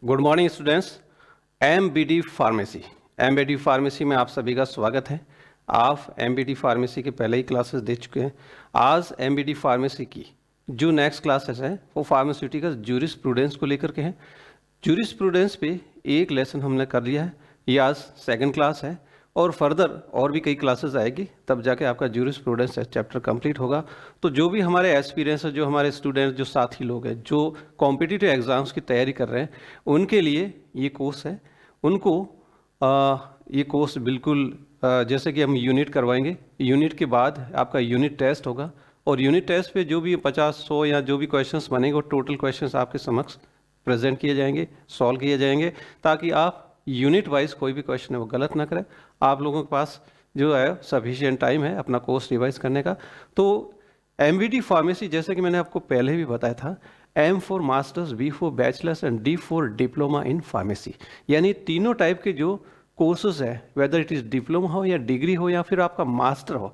Good morning students. MBD pharmacy में आप सभी का स्वागत है। आप एमबीडी फार्मेसी के पहले ही क्लासेस दे चुके हैं। आज एमबीडी फार्मेसी की जो नेक्स्ट क्लासेस है वो फार्मास्यूटिकल जूरिस्प्रूडेंस को लेकर के हैं। जूरिस्प्रूडेंस पे एक लेसन हमने कर लिया है, ये आज सेकंड क्लास है और फर्दर और भी कई क्लासेस आएगी, तब जाके आपका जूरिस्प्रूडेंस चैप्टर कंप्लीट होगा। तो जो भी हमारे एक्सपीरियंस है, जो हमारे स्टूडेंट्स, जो साथी लोग हैं जो कॉम्पिटिटिव एग्जाम्स की तैयारी कर रहे हैं, उनके लिए ये कोर्स है। उनको ये कोर्स बिल्कुल जैसे कि हम यूनिट करवाएंगे, यूनिट के बाद आपका यूनिट टेस्ट होगा और यूनिट टेस्ट पे जो भी 50-100 या जो भी क्वेश्चंस बनेंगे वो टोटल क्वेश्चंस आपके समक्ष प्रेजेंट किए जाएंगे, सॉल्व किए जाएंगे, ताकि आप यूनिट वाइज कोई भी क्वेश्चन है वो गलत ना करें। आप लोगों के पास जो है सफिशिएंट टाइम है अपना कोर्स रिवाइज करने का। तो एमबीडी फार्मेसी, जैसे कि मैंने आपको पहले भी बताया था, M for masters, B for bachelors and D for diploma in pharmacy, यानी तीनों टाइप के जो कोर्सेज है, वेदर इट इज़ डिप्लोमा हो या डिग्री हो या फिर आपका मास्टर हो,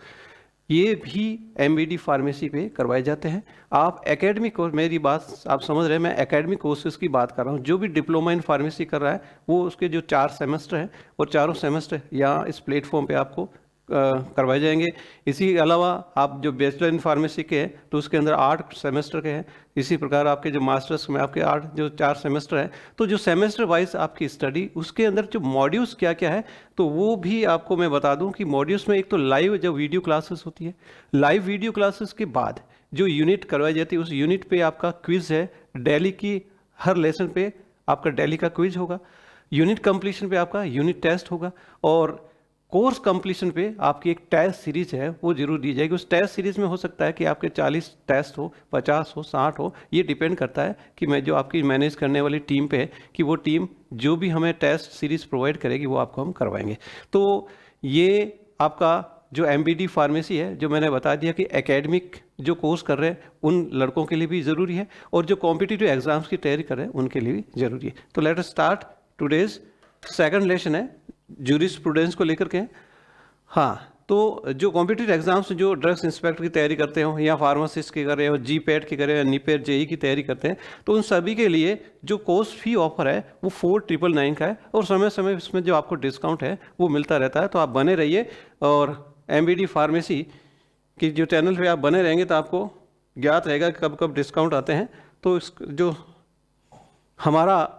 ये भी एमबीडी फार्मेसी पे करवाए जाते हैं। आप एकेडमिक कोर्स, मेरी बात आप समझ रहे हैं, मैं एकेडमिक कोर्सेज की बात कर रहा हूँ। जो भी डिप्लोमा इन फार्मेसी कर रहा है वो उसके जो 4 सेमेस्टर हैं वो चारों सेमेस्टर यहाँ इस प्लेटफॉर्म पे आपको करवाए जाएंगे। इसी के अलावा आप जो बैचलर इन फार्मेसी के हैं तो उसके अंदर 8 सेमेस्टर के हैं। इसी प्रकार आपके जो मास्टर्स में आपके 4 सेमेस्टर हैं, तो जो सेमेस्टर वाइज आपकी स्टडी, उसके अंदर जो मॉड्यूल्स क्या क्या है तो वो भी आपको मैं बता दूं कि मॉड्यूल्स में एक तो लाइव जो वीडियो क्लासेस होती है, लाइव वीडियो क्लासेस के बाद जो यूनिट करवाई जाती है, उस यूनिट पे आपका क्विज है। डेली की हर लेसन पे आपका डेली का क्विज होगा। यूनिट कंप्लीशन पे आपका यूनिट टेस्ट होगा और कोर्स कंप्लीशन पे आपकी एक टेस्ट सीरीज है वो जरूर दी जाएगी। उस टेस्ट सीरीज में हो सकता है कि आपके 40 टेस्ट हो, 50 हो, 60 हो, ये डिपेंड करता है कि मैं जो आपकी मैनेज करने वाली टीम पे है कि वो टीम जो भी हमें टेस्ट सीरीज प्रोवाइड करेगी वो आपको हम करवाएंगे। तो ये आपका जो एमबीडी फार्मेसी है, जो मैंने बता दिया कि एकेडमिक जो कोर्स कर रहे हैं उन लड़कों के लिए भी ज़रूरी है और जो कॉम्पिटिटिव एग्जाम्स की तैयारी कर रहे हैं उनके लिए भी ज़रूरी है। तो let us start today's second lesson है जूरिस्प्रूडेंस को लेकर के। हाँ, तो जो कॉम्पिटिटिव एग्जाम्स, जो ड्रग्स इंस्पेक्टर की तैयारी करते हो या फार्मासिस्ट की कर रहे हो, जीपैट की कर रहे हो या नीपेट जेई की तैयारी करते हैं, तो उन सभी के लिए जो कोर्स फी ऑफर है वो 4999 का है और समय समय इसमें जो आपको डिस्काउंट है वो मिलता रहता है। तो आप बने रहिए और एमबीडी फार्मेसी की जो चैनल पे आप बने रहेंगे तो आपको ज्ञात रहेगा कब कब डिस्काउंट आते हैं। तो इस जो हमारा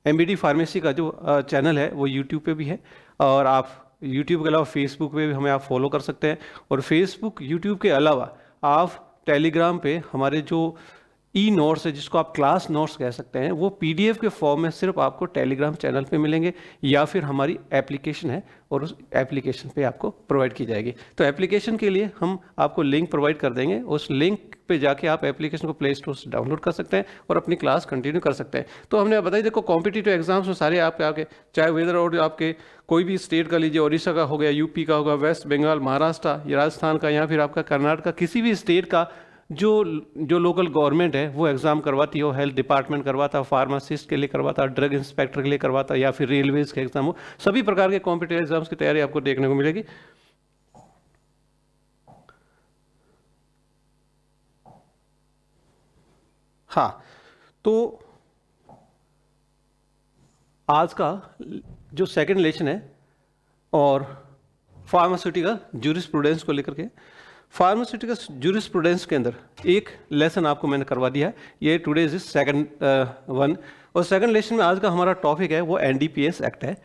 एमबीडी फार्मेसी का जो चैनल है वो यूट्यूब पे भी है और आप यूट्यूब के अलावा फेसबुक पे भी हमें आप फॉलो कर सकते हैं। और फेसबुक, यूट्यूब के अलावा आप टेलीग्राम पे हमारे जो ई नोट्स है, जिसको आप क्लास नोट्स कह सकते हैं, वो पीडीएफ के फॉर्म में सिर्फ आपको टेलीग्राम चैनल पे मिलेंगे या फिर हमारी एप्लीकेशन है और उस एप्लीकेशन पे आपको प्रोवाइड की जाएगी। तो एप्लीकेशन के लिए हम आपको लिंक प्रोवाइड कर देंगे, उस लिंक पे जाके आप एप्लीकेशन को प्ले स्टोर से डाउनलोड कर सकते हैं और अपनी क्लास कंटिन्यू कर सकते हैं। तो हमने बताया, देखो कॉम्पिटिटिव एग्जाम्स में सारे आपके आगे, चाहे वेदर और आपके कोई भी स्टेट का लीजिए, उड़ीसा का हो गया, यूपी का होगा, वेस्ट बंगाल, महाराष्ट्र या राजस्थान का, या फिर आपका कर्नाटक, किसी भी स्टेट का जो लोकल गवर्नमेंट है वो एग्ज़ाम करवाती हो, हेल्थ डिपार्टमेंट करवाता, फार्मासिस्ट के लिए करवाता, ड्रग इंस्पेक्टर के लिए करवाता, या फिर रेलवेज के एग्जाम हो, सभी प्रकार के कॉम्पिटिटिव एग्जाम्स की तैयारी आपको देखने को मिलेगी। हाँ, तो आज का जो सेकंड लेसन है और फार्मास्यूटिकल जूरिस्प्रूडेंस को लेकर के, फार्मास्यूटिकल जूरिस्प्रूडेंस के अंदर एक लेसन आपको मैंने करवा दिया है, ये टुडे इज सेकंड वन। और सेकंड लेसन में आज का हमारा टॉपिक है वो एनडीपीएस एक्ट है।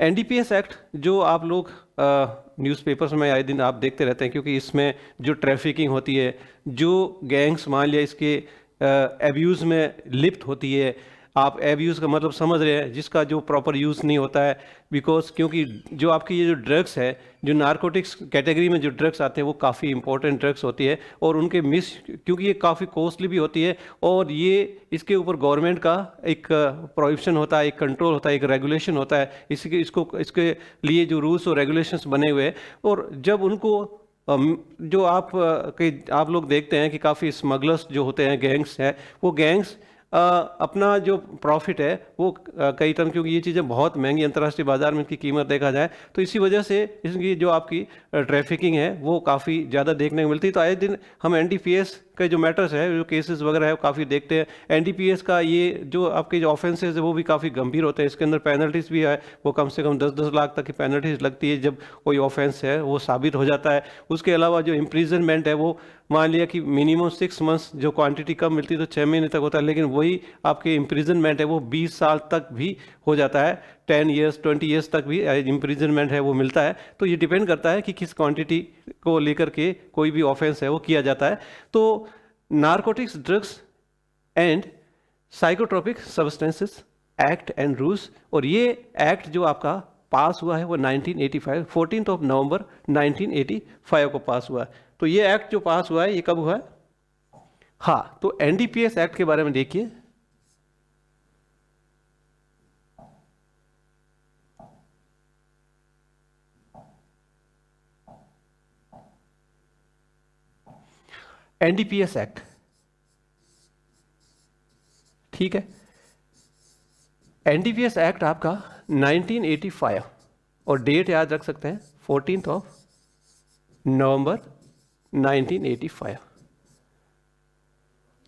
एनडीपीएस एक्ट जो आप लोग न्यूज़पेपर्स में आए दिन आप देखते रहते हैं, क्योंकि इसमें जो ट्रैफिकिंग होती है, जो गैंग्स मान लिया इसके एब्यूज़ में लिप्त होती है, आप एब्यूज़ का मतलब समझ रहे हैं, जिसका जो प्रॉपर यूज़ नहीं होता है, बिकॉज क्योंकि जो आपकी ये जो ड्रग्स है, जो नारकोटिक्स कैटेगरी में जो ड्रग्स आते हैं वो काफ़ी इंपॉर्टेंट ड्रग्स होती है और उनके क्योंकि ये काफ़ी कॉस्टली भी होती है और ये इसके ऊपर गवर्नमेंट का एक प्रोहिबिशन होता है, एक कंट्रोल होता है, एक रेगुलेशन होता है। इसके लिए जो रूल्स और रेगुलेशंस बने हुए हैं, और जब उनको जो आप लोग देखते हैं कि काफ़ी स्मगलर्स जो होते हैं, गैंग्स हैं, वो गैंग्स अपना जो प्रॉफिट है वो कई टन, क्योंकि ये चीज़ें बहुत महंगी अंतर्राष्ट्रीय बाजार में इनकी कीमत देखा जाए तो इसी वजह से इसकी जो आपकी ट्रैफिकिंग है वो काफ़ी ज़्यादा देखने को मिलती है। तो आए दिन हम एनडीपीएस के जो मैटर्स है, जो केसेस वगैरह है वो काफ़ी देखते हैं। एनडीपीएस का ये जो आपके जो ऑफेंसेस है वो भी काफ़ी गंभीर होते हैं, इसके अंदर पेनल्टीज भी है, वो कम से कम 10-10 लाख तक की पेनल्टीज लगती है जब कोई ऑफेंस है वो साबित हो जाता है। उसके अलावा जो इम्प्रिजनमेंट है वो मान लिया कि मिनिमम 6 मंथ्स, जो क्वांटिटी कम मिलती है तो 6 महीने तक होता है, लेकिन वही आपके इम्प्रिजनमेंट है वो 20 साल तक भी हो जाता है, 10 ईयर्स 20 ईयर्स तक भी इम्प्रिजनमेंट है वो मिलता है। तो ये डिपेंड करता है कि किस क्वांटिटी को लेकर के कोई भी ऑफेंस है वो किया जाता है। तो narcotics, drugs and psychotropic substances act and rules, और ये एक्ट जो आपका पास हुआ है वो 1985 14 नवंबर 1985 को पास हुआ है। तो ये एक्ट जो पास हुआ है ये कब हुआ है? हाँ, तो एनडीपीएस एक्ट के बारे में देखिए। एनडीपीएस एक्ट, ठीक है, एनडीपीएस एक्ट आपका 1985, और डेट याद रख सकते हैं 14 नवंबर 1985,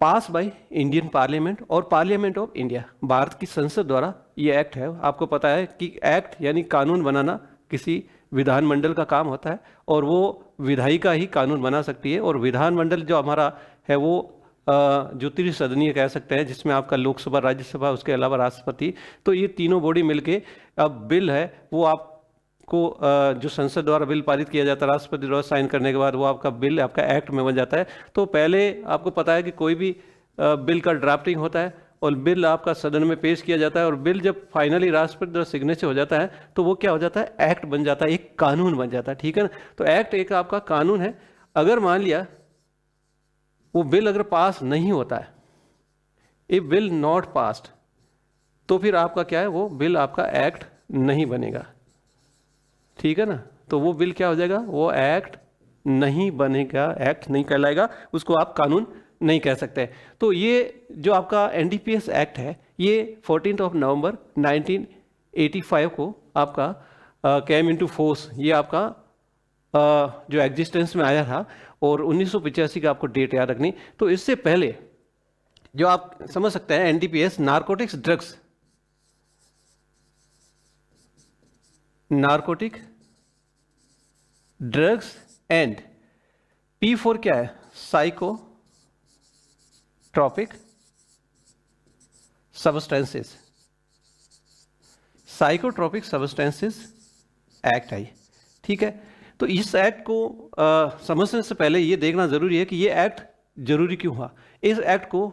पास बाय इंडियन पार्लियामेंट और पार्लियामेंट ऑफ इंडिया, भारत की संसद द्वारा ये एक्ट है। आपको पता है कि एक्ट यानी कानून बनाना किसी विधानमंडल का काम होता है, और वो विधायिका ही कानून बना सकती है। और विधानमंडल जो हमारा है वो जो त्रिसदनीय कह सकते हैं, जिसमें आपका लोकसभा, राज्यसभा, उसके अलावा राष्ट्रपति, तो ये तीनों बॉडी मिलके अब बिल है वो आपको जो संसद द्वारा बिल पारित किया जाता है, राष्ट्रपति द्वारा साइन करने के बाद वो आपका बिल आपका एक्ट में बन जाता है। तो पहले आपको पता है कि कोई भी बिल का ड्राफ्टिंग होता है और बिल आपका सदन में पेश किया जाता है, और बिल जब फाइनली राष्ट्रपति द्वारा सिग्नेचर हो जाता है तो वो क्या हो जाता है? एक्ट बन जाता है, एक कानून बन जाता है, ठीक है ना। तो एक्ट एक आपका कानून है। अगर मान लिया वो बिल अगर पास नहीं होता है, इफ बिल नॉट पास्ड, तो फिर आपका क्या है? वो बिल आपका एक्ट नहीं बनेगा, ठीक है ना। तो वो बिल क्या हो जाएगा? वो एक्ट नहीं बनेगा, एक्ट नहीं कहलाएगा, उसको आप कानून नहीं कह सकते। तो ये जो आपका एनडीपीएस एक्ट है ये 14 नवंबर 1985 को आपका केम इनटू फोर्स, ये आपका जो एग्जिस्टेंस में आया था, और 1985 का आपको डेट याद रखनी। तो इससे पहले जो आप समझ सकते हैं NDPS, narcotics, drugs, narcotic, drugs and P4 क्या है? Psychotropic substances, psychotropic substances act है, ठीक है। तो इस एक्ट को समझने से पहले ये देखना जरूरी है कि ये एक्ट जरूरी क्यों हुआ, इस एक्ट को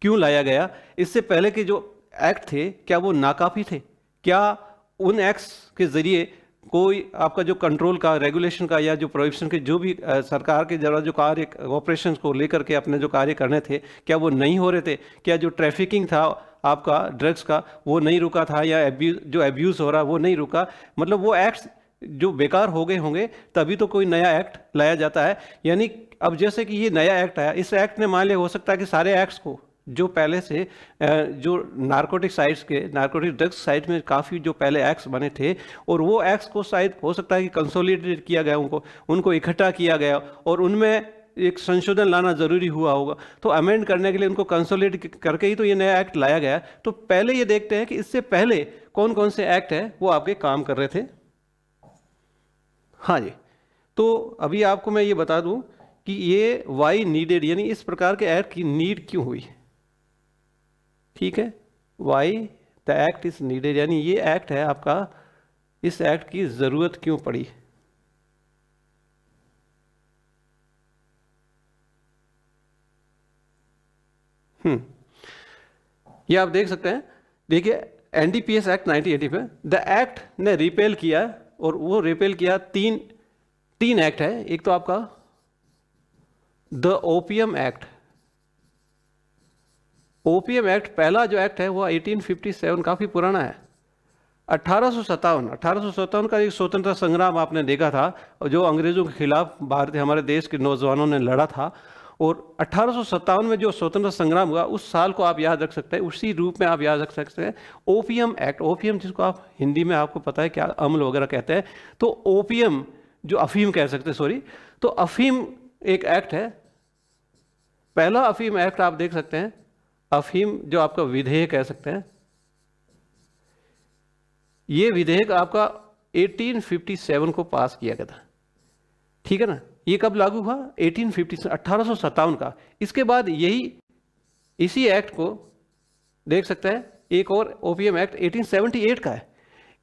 क्यों लाया गया। इससे पहले के जो एक्ट थे क्या वो नाकाफी थे? क्या उन एक्ट्स के जरिए कोई आपका जो कंट्रोल का, रेगुलेशन का, या जो प्रोहिबिशन के जो भी सरकार के जरा जो कार्य, ऑपरेशंस को लेकर के अपने जो कार्य करने थे, क्या वो नहीं हो रहे थे? क्या जो ट्रैफिकिंग था आपका ड्रग्स का वो नहीं रुका था, या जो एब्यूज़ हो रहा वो नहीं रुका? मतलब वो एक्ट्स जो बेकार हो गए होंगे, तभी तो कोई नया एक्ट लाया जाता है। यानी अब जैसे कि ये नया एक्ट आया, इस एक्ट ने मान लिया हो सकता है कि सारे एक्ट्स को जो पहले से जो नारकोटिक साइट्स के, नारकोटिक ड्रग्स साइट में काफ़ी जो पहले एक्ट्स बने थे, और वो एक्ट्स को शायद हो सकता है कि कंसोलिडेट किया गया, उनको इकट्ठा किया गया, और उनमें एक संशोधन लाना ज़रूरी हुआ होगा। तो अमेंड करने के लिए उनको कंसोलिडेट करके ही तो ये नया एक्ट लाया गया। तो पहले ये देखते हैं कि इससे पहले कौन कौन से एक्ट है वो आपके काम कर रहे थे। हाँ जी, तो अभी आपको मैं ये बता दूं कि ये वाई नीडेड, यानी इस प्रकार के एक्ट की नीड क्यों हुई, ठीक है। Why the act is needed, यानी ये एक्ट है आपका, इस एक्ट की जरूरत क्यों पड़ी। ये आप देख सकते हैं, देखिए एनडीपीएस एक्ट 1980 में द एक्ट ने रिपेल किया, और वो रिपेल किया तीन एक्ट है। एक तो आपका the opium act, opium act पहला जो एक्ट है वो 1857, काफी पुराना है। 1857 का एक स्वतंत्रता संग्राम आपने देखा था, जो अंग्रेजों के खिलाफ भारतीय हमारे देश के नौजवानों ने लड़ा था। और 1857 में जो स्वतंत्रता संग्राम हुआ, उस साल को आप याद रख सकते हैं, उसी रूप में आप याद रख सकते हैं ओपीएम एक्ट। ओपीएम जिसको आप हिंदी में आपको पता है क्या, अम्ल वगैरह कहते हैं। तो ओपीएम जो अफीम कह सकते हैं, सॉरी, तो अफीम एक एक्ट है पहला अफीम एक्ट आप देख सकते हैं, अफीम जो आपका विधेयक कह सकते हैं, ये विधेयक आपका 1857 को पास किया गया था, ठीक है ना। ये कब लागू हुआ? 1857 का। इसके बाद इसी एक्ट को देख सकते हैं, एक और ओपीएम एक्ट 1878 का है,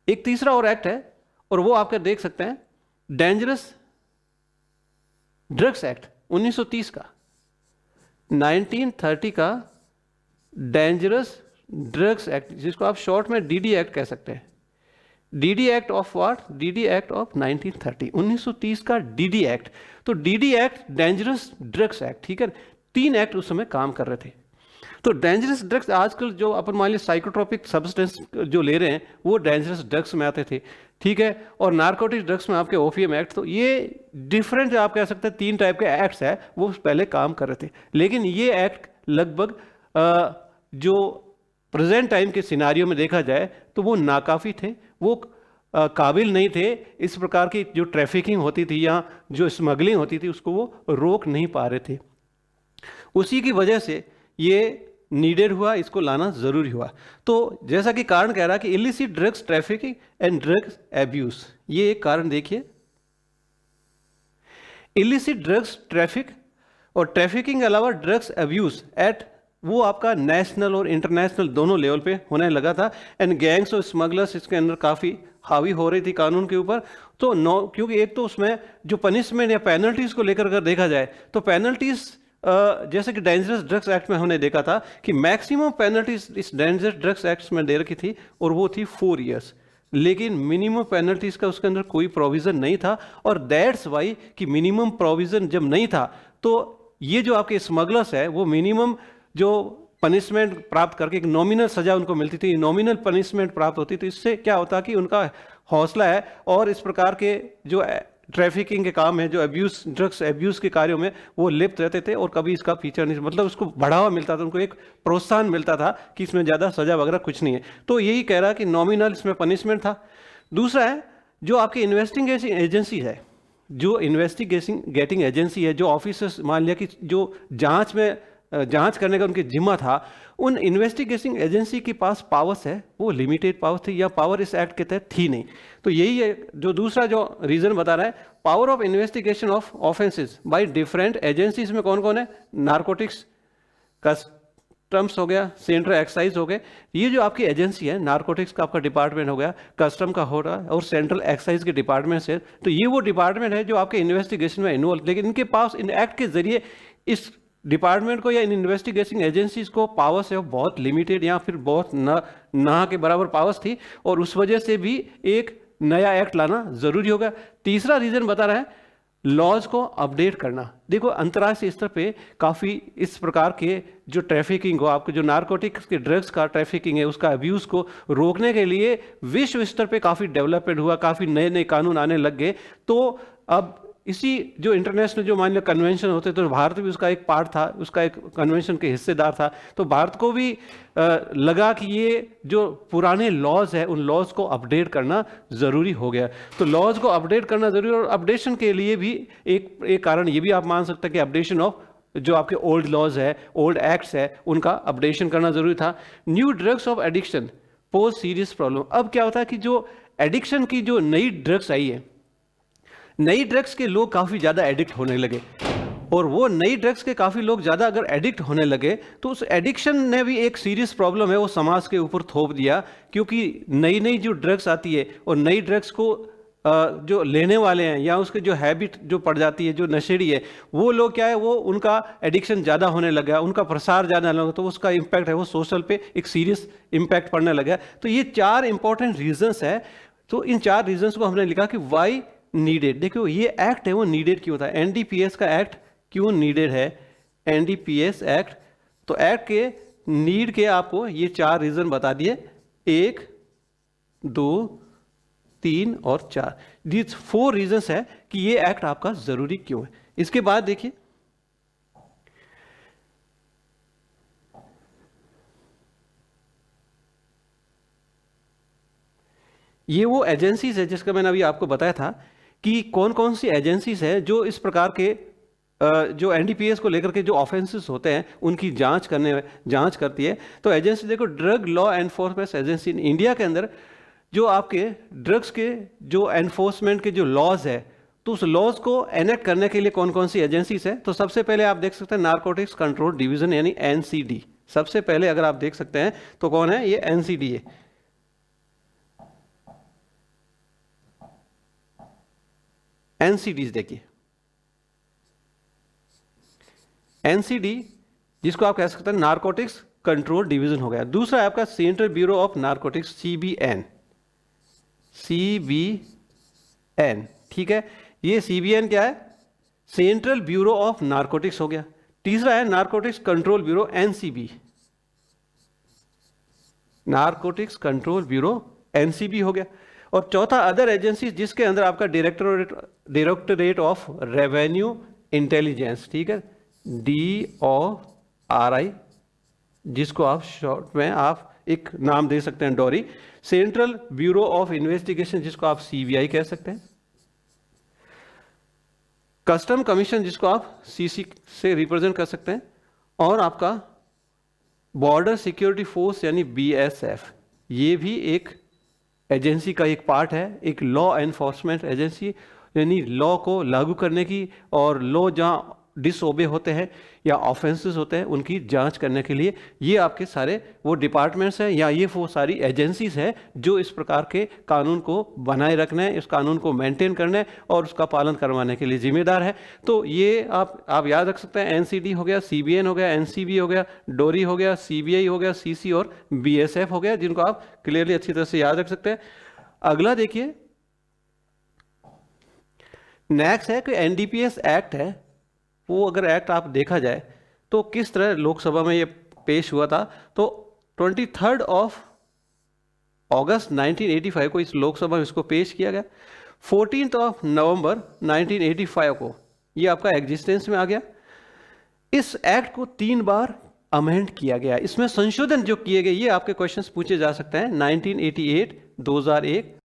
एक तीसरा और एक्ट है, और वो आपके देख सकते हैं डेंजरस ड्रग्स एक्ट 1930 का, 1930 का डेंजरस ड्रग्स एक्ट, जिसको आप शॉर्ट में डीडी एक्ट कह सकते हैं। DD act of what? DD act of 1930, 1930 का डीडी एक्ट। तो DD act, dangerous drugs act, ठीक है। 3 एक्ट उस समय काम कर रहे थे। तो डेंजरस ड्रग्स, आजकल जो अपन मान लीजिए साइकोट्रोपिक सब्सटेंस जो ले रहे हैं वो डेंजरस ड्रग्स में आते थे, ठीक है। और नार्कोटिक ड्रग्स में आपके ओपीएम एक्ट, तो ये डिफरेंट आप कह सकते हैं 3 टाइप के एक्ट्स है, वो पहले काम कर रहे थे। लेकिन ये एक्ट लगभग जो प्रेजेंट टाइम के सिनारियो में देखा जाए तो वो नाकाफी थे, वो काबिल नहीं थे। इस प्रकार की जो ट्रैफिकिंग होती थी या जो स्मगलिंग होती थी उसको वो रोक नहीं पा रहे थे। उसी की वजह से ये नीडेड हुआ, इसको लाना जरूरी हुआ। तो जैसा कि कारण कह रहा कि illicit drugs trafficking and drugs abuse, ये एक कारण देखिए। इलिसिट ड्रग्स ट्रैफिक और ट्रैफिकिंग के अलावा ड्रग्स एब्यूज एट वो आपका नेशनल और इंटरनेशनल दोनों लेवल पे होने लगा था। एंड गैंग्स और स्मगलर्स इसके अंदर काफ़ी हावी हो रही थी कानून के ऊपर। तो क्योंकि एक तो उसमें जो पनिशमेंट या पेनल्टीज को लेकर अगर देखा जाए तो पेनल्टीज जैसे कि डेंजरस ड्रग्स एक्ट में हमने देखा था कि मैक्सिमम पेनल्टीज इस डेंजरस ड्रग्स एक्ट में दे रखी थी और वो थी 4 इयर्स, लेकिन मिनिमम पेनल्टीज का उसके अंदर कोई प्रोविजन नहीं था। और दैट्स वाई कि मिनिमम प्रोविजन जब नहीं था तो ये जो आपके स्मगलर्स है वो मिनिमम जो पनिशमेंट प्राप्त करके एक नॉमिनल सजा उनको मिलती थी, नॉमिनल पनिशमेंट प्राप्त होती थी। इससे क्या होता कि उनका हौसला है और इस प्रकार के जो ट्रैफिकिंग के काम है, जो अब्यूज ड्रग्स अब्यूज के कार्यों में वो लिप्त रहते थे और कभी इसका फीचर नहीं, मतलब उसको बढ़ावा मिलता था, उनको एक प्रोत्साहन मिलता था कि इसमें ज़्यादा सजा वगैरह कुछ नहीं है। तो यही कह रहा कि नॉमिनल इसमें पनिशमेंट था। दूसरा है जो आपकी इन्वेस्टिगेशन एजेंसी है, जो इन्वेस्टिगेटिंग एजेंसी है, जो ऑफिसर्स मान लिया कि जो जांच करने का उनके जिम्मा था, उन इन्वेस्टिगेशन एजेंसी के पास पावर्स है वो लिमिटेड पावर थी या पावर इस एक्ट के तहत थी नहीं। तो यही है जो दूसरा जो रीजन बता रहा है, power of investigation of offences by different agencies में कौन कौन है? नारकोटिक्स, कस्टम्स हो गया, सेंट्रल एक्साइज हो गए। ये जो आपकी एजेंसी है, नारकोटिक्स का आपका डिपार्टमेंट हो गया, कस्टम का हो रहा है और सेंट्रल एक्साइज के डिपार्टमेंट से, तो ये वो डिपार्टमेंट है जो आपके इन्वेस्टिगेशन में इन्वॉल्व, लेकिन इनके पास इन एक्ट के जरिए इस डिपार्टमेंट को या इन इन्वेस्टिगेशन एजेंसीज को पावर्स है बहुत लिमिटेड या फिर बहुत ना के बराबर पावर्स थी और उस वजह से भी एक नया एक्ट लाना जरूरी होगा। तीसरा रीजन बता रहा है लॉज को अपडेट करना। देखो अंतर्राष्ट्रीय स्तर पे काफ़ी इस प्रकार के जो ट्रैफिकिंग हो, आपके जो नारकोटिक्स के ड्रग्स का ट्रैफिकिंग है उसका अब्यूज़ को रोकने के लिए विश्व स्तर पे काफ़ी डेवलपमेंट हुआ, काफ़ी नए नए कानून आने लग गए। तो अब इसी जो इंटरनेशनल जो मान लो कन्वेंशन होते तो भारत भी उसका एक पार्ट था, उसका एक कन्वेंशन के हिस्सेदार था। तो भारत को भी लगा कि ये जो पुराने लॉज है उन लॉज को अपडेट करना ज़रूरी हो गया। तो लॉज को अपडेट करना ज़रूरी, और अपडेशन के लिए भी एक कारण ये भी आप मान सकते हैं कि अपडेशन ऑफ जो आपके ओल्ड लॉज है, ओल्ड एक्ट्स है, उनका अपडेशन करना ज़रूरी था। New drugs of addiction pose serious problem. अब क्या होता है कि जो एडिक्शन की जो नई ड्रग्स आई है, नई ड्रग्स के लोग काफ़ी ज़्यादा एडिक्ट होने लगे और वो नई ड्रग्स के काफ़ी लोग ज़्यादा अगर एडिक्ट होने लगे तो उस एडिक्शन ने भी एक सीरियस प्रॉब्लम है वो समाज के ऊपर थोप दिया। क्योंकि नई नई जो ड्रग्स आती है और नई ड्रग्स को जो लेने वाले हैं या उसके जो हैबिट जो पड़ जाती है, जो नशेड़ी है, वो लोग क्या है वो उनका एडिक्शन ज़्यादा होने लगा, उनका प्रसार ज़्यादा लगा, तो उसका इम्पैक्ट है वो सोशल पे एक सीरियस इम्पैक्ट पड़ने लगा। तो ये 4 इंपॉर्टेंट रीजंस है। तो इन 4 रीजंस को हमने लिखा कि वाई नीडेड। देखो ये एक्ट है वो नीडेड क्यों था, एनडीपीएस का एक्ट क्यों नीडेड है, एनडीपीएस एक्ट। तो एक्ट के नीड के आपको ये 4 रीजन बता दिए, 1, 2, 3 और 4। दीज 4 रीजंस है कि ये एक्ट आपका जरूरी क्यों है। इसके बाद देखिए ये वो एजेंसीज है जिसका मैंने अभी आपको बताया था कि कौन कौन सी एजेंसीज है जो इस प्रकार के जो एनडीपीएस को लेकर के जो ऑफेंसेस होते हैं उनकी जांच करती है। तो एजेंसी देखो, drug law enforcement agency in India के अंदर जो आपके ड्रग्स के जो एनफोर्समेंट के जो लॉज है, तो उस लॉज को एनेक्ट करने के लिए कौन कौन सी एजेंसीज है, तो सबसे पहले आप देख सकते हैं नारकोटिक्स कंट्रोल डिवीजन यानी एनसीडी। सबसे पहले अगर आप देख सकते हैं तो कौन है, ये एनसीडी है। एनसीडीज देखिए, एनसीडी जिसको आप कह सकते हैं नारकोटिक्स कंट्रोल डिवीजन हो गया। दूसरा है आपका central bureau of narcotics, CBN, CBN, ठीक है। ये सीबीएन क्या है, सेंट्रल ब्यूरो ऑफ नारकोटिक्स हो गया। तीसरा है narcotics control bureau, NCB, narcotics control bureau NCB हो गया। और चौथा अदर एजेंसी जिसके अंदर आपका डायरेक्टोरेट ऑफ रेवेन्यू इंटेलिजेंस, ठीक है, DORI, जिसको आप शॉर्ट में आप एक नाम दे सकते हैं डोरी। सेंट्रल ब्यूरो ऑफ इन्वेस्टिगेशन जिसको आप CBI कह सकते हैं। कस्टम कमीशन जिसको आप CC से रिप्रेजेंट कर सकते हैं। और आपका बॉर्डर सिक्योरिटी फोर्स यानी BSF, ये भी एक एजेंसी का एक पार्ट है, एक लॉ एनफोर्समेंट एजेंसी, यानी लॉ को लागू करने की और लॉ जहाँ डिसओबे होते हैं या ऑफेंसेस होते हैं उनकी जांच करने के लिए ये आपके सारे वो डिपार्टमेंट्स हैं या ये वो सारी एजेंसीज हैं जो इस प्रकार के कानून को बनाए रखने, इस कानून को मेंटेन करने और उसका पालन करवाने के लिए जिम्मेदार है। तो ये आप याद रख सकते हैं, एनसीडी हो गया, CBN हो गया, एनसीबी हो गया, डोरी हो गया, CBI हो गया, CC और BSF हो गया, जिनको आप क्लियरली अच्छी तरह से याद रख सकते हैं। अगला देखिए, नेक्स्ट है कि NDPS एक्ट है, वो अगर एक्ट आप देखा जाए तो किस तरह लोकसभा में ये पेश हुआ था। तो 23 अगस्त 1985 को इस लोकसभा में इसको पेश किया गया। 14 नवंबर 1985 को ये आपका एग्जिस्टेंस में आ गया। इस एक्ट को 3 बार अमेंड किया गया। इसमें संशोधन जो किए गए ये आपके क्वेश्चंस पूछे जा सकते हैं। 1988, 2001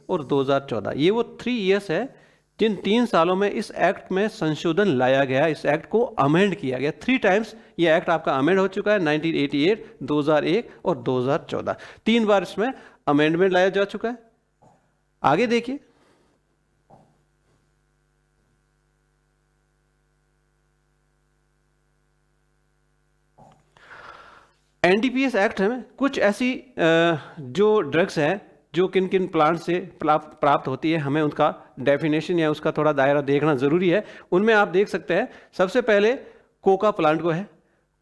और 2014, ये वो 3 इयर्स है जिन 3 सालों में इस एक्ट में संशोधन लाया गया, इस एक्ट को अमेंड किया गया। 3 टाइम्स ये एक्ट आपका अमेंड हो चुका है, 1988, 2001 और 2014, 3 बार इसमें अमेंडमेंट लाया जा चुका है। आगे देखिए, NDPS एक्ट में कुछ ऐसी जो ड्रग्स है जो किन किन प्लांट से प्राप्त होती है, हमें उनका डेफिनेशन या उसका थोड़ा दायरा देखना ज़रूरी है। उनमें आप देख सकते हैं सबसे पहले कोका प्लांट को है,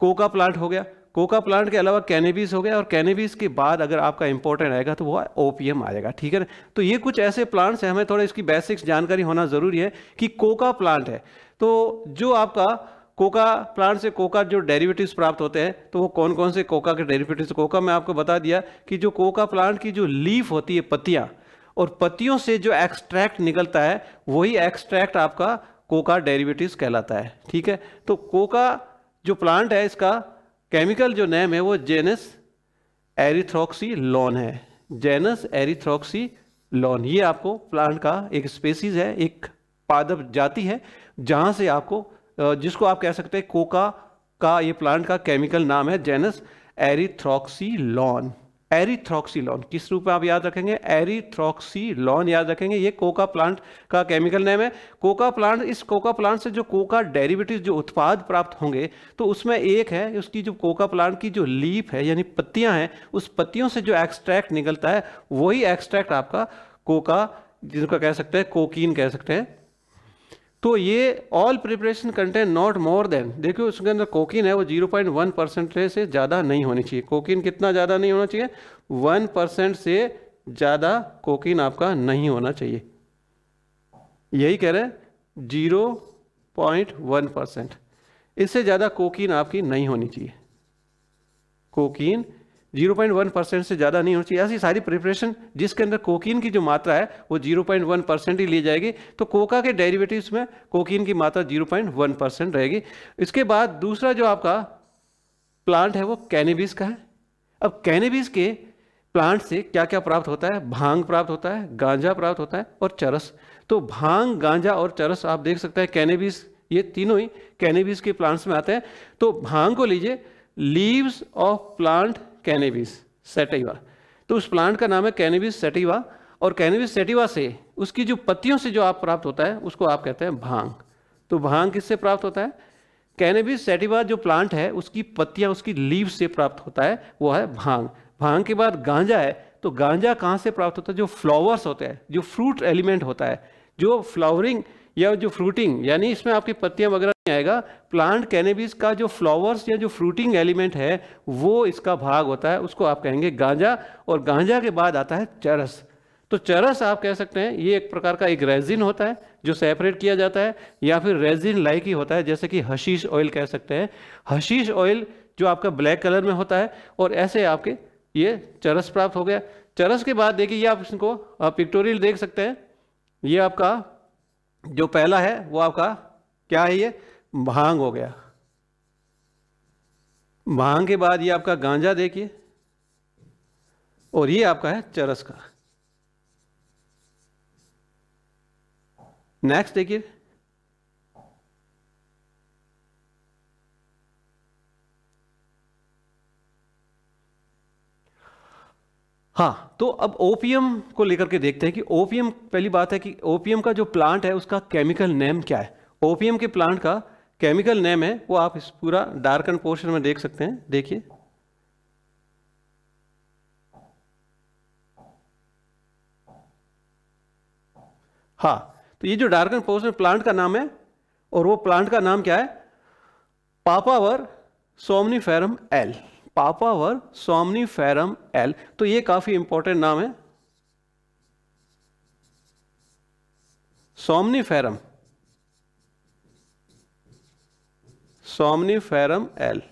कोका प्लांट हो गया। कोका प्लांट के अलावा कैनेबिस हो गया, और कैनेबिस के बाद अगर आपका इंपॉर्टेंट आएगा तो वो ओपीएम आएगा, ठीक है ना। तो ये कुछ ऐसे प्लांट्स हैं, हमें थोड़ा इसकी बेसिक्स जानकारी होना ज़रूरी है कि कोका प्लांट है तो जो आपका कोका प्लांट से कोका जो डेरिवेटिव्स प्राप्त होते हैं, तो वो कौन कौन से कोका के डेरिवेटिव्स। कोका में आपको बता दिया कि जो कोका प्लांट की जो लीफ होती है, पत्तियां, और पत्तियों से जो एक्सट्रैक्ट निकलता है वही एक्सट्रैक्ट आपका कोका डेरिवेटिव्स कहलाता है, ठीक है। तो कोका जो प्लांट है इसका केमिकल जो नेम है वो जेनस एरिथ्रोक्सीलोन है, जेनस एरिथ्रोक्सीलोन। ये आपको प्लांट का एक स्पेसीज है, एक पादप जाति है जहां से आपको जिसको आप कह सकते हैं कोका का ये प्लांट का केमिकल नाम है जेनस एरिथ्रोक्सीलोन। एरिथ्रोक्सीलोन किस रूप में आप याद रखेंगे, एरिथ्रोक्सीलोन याद रखेंगे, ये कोका प्लांट का केमिकल नेम है। कोका प्लांट, इस कोका प्लांट से जो कोका डेरिवेटिव जो उत्पाद प्राप्त होंगे तो उसमें एक है उसकी जो कोका प्लांट की जो लीफ है यानी पत्तियां हैं, उस पत्तियों से जो एक्सट्रैक्ट निकलता है वही एक्सट्रैक्ट आपका कोका, जिसको कह सकते हैं कोकीन कह सकते हैं। तो ये all preparation contain not more than, देखिए उसके अंदर कोकीन है वो 0.1% से ज़्यादा नहीं होनी चाहिए। कोकीन कितना ज़्यादा नहीं होना चाहिए, 1% से ज़्यादा कोकीन आपका नहीं होना चाहिए। यही कह रहे हैं 0.1%, इससे ज़्यादा कोकीन आपकी नहीं होनी चाहिए। कोकीन 0.1% से ज़्यादा नहीं होनी चाहिए। ऐसी सारी प्रिपरेशन जिसके अंदर कोकीन की जो मात्रा है वो 0.1% ही ली जाएगी। तो कोका के डेरिवेटिव्स में कोकीन की मात्रा 0.1% रहेगी। इसके बाद दूसरा जो आपका प्लांट है वो कैनेबिस का है। अब कैनेबिस के प्लांट से क्या क्या प्राप्त होता है, भांग प्राप्त होता है, गांजा प्राप्त होता है और चरस। तो भांग, गांजा और चरस आप देख सकते हैं, कैनेबिस, ये तीनों ही कैनेबिस के प्लांट्स में आते हैं। तो भांग को लीजिए, leaves of plant cannabis sativa, तो उस प्लांट का नाम है कैनेबिस सैटिवा, और कैनेबिस सैटिवा से उसकी जो पत्तियों से जो आप प्राप्त होता है उसको आप कहते हैं भांग। तो भांग किससे प्राप्त होता है? कैनेबिस सैटिवा जो प्लांट है उसकी पत्तियां, उसकी लीव्स से प्राप्त होता है, वो है भांग। भांग के बाद गांजा है, तो गांजा कहाँ से प्राप्त होता है? जो फ्लावर्स होते हैं, जो फ्रूट एलिमेंट होता है, जो फ्लावरिंग या जो फ्रूटिंग, यानी इसमें आपकी पत्तियां वगैरह नहीं आएगा, प्लांट कैनेबिस का जो फ्लावर्स या जो फ्रूटिंग एलिमेंट है वो इसका भाग होता है, उसको आप कहेंगे गांजा। और गांजा के बाद आता है चरस। तो चरस आप कह सकते हैं ये एक प्रकार का एक रेजिन होता है जो सेपरेट किया जाता है, या फिर रेजिन लाइक ही होता है, जैसे कि हशीश ऑयल कह सकते हैं। हशीश ऑयल जो आपका ब्लैक कलर में होता है, और ऐसे आपके ये चरस प्राप्त हो गया। चरस के बाद देखिए, ये आप इसको पिक्टोरियल देख सकते हैं, ये आपका जो पहला है वो आपका क्या है? ये भांग हो गया। भांग के बाद ये आपका गांजा देखिए, और ये आपका है चरस का। नेक्स्ट देखिए, हाँ, तो अब ओपियम को लेकर के देखते हैं कि ओपियम, पहली बात है कि ओपियम का जो प्लांट है उसका केमिकल नेम क्या है। ओपियम के प्लांट का केमिकल नेम है, वो आप इस पूरा डार्कन पोर्शन में देख सकते हैं, देखिए। हाँ, तो ये जो डार्कन पोर्शन प्लांट का नाम है, और वो प्लांट का नाम क्या है? Papaver somniferum L. Papaver somniferum L, तो ये काफी इंपॉर्टेंट नाम है, सोमनीफेरम, सोमनीफेरम एल,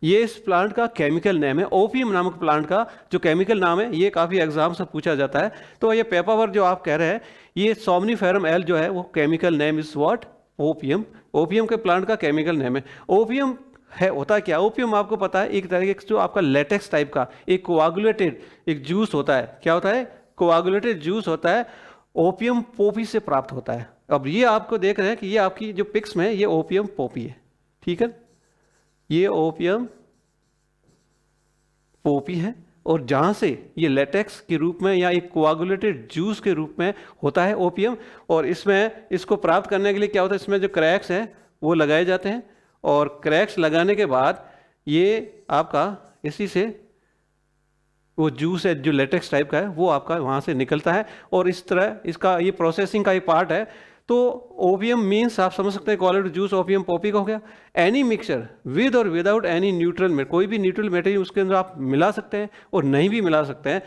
ये इस प्लांट का केमिकल नेम है। ओपियम नामक प्लांट का जो केमिकल नाम है, ये काफी एग्जाम से पूछा जाता है। तो ये पेपावर जो आप कह रहे हैं, ये सोमनीफेरम एल जो है वो chemical name is what? Opium. Opium के प्लांट का केमिकल नेम है। ओपियम है, होता क्या? ओपियम आपको पता है एक तरीके जो आपका लेटेक्स टाइप का एक कोआगुलेटेड एक जूस होता है। क्या होता है? कोआगुलेटेड जूस होता है, ओपियम पोपी से प्राप्त होता है। अब ये आपको देख रहे हैं कि ये आपकी जो पिक्स में ये ओपियम पोपी है, ठीक है, ये ओपियम पोपी है, और जहां से ये लेटेक्स के रूप में या एक कोआगुलेटेड जूस के रूप में होता है ओपियम। और इसमें इसको प्राप्त करने के लिए क्या होता है? इसमें जो क्रैक्स हैं वो लगाए जाते हैं, और क्रैक्स लगाने के बाद ये आपका इसी से वो जूस है जो लेटेक्स टाइप का है वो आपका वहाँ से निकलता है, और इस तरह इसका ये प्रोसेसिंग का एक पार्ट है। तो ओपियम मीन्स आप समझ सकते हैं क्वालिटी जूस ओपियम पॉपी का हो गया। एनी मिक्सचर विद और विदाउट एनी न्यूट्रल में, कोई भी न्यूट्रल मटेरियल उसके अंदर आप मिला सकते हैं और नहीं भी मिला सकते हैं,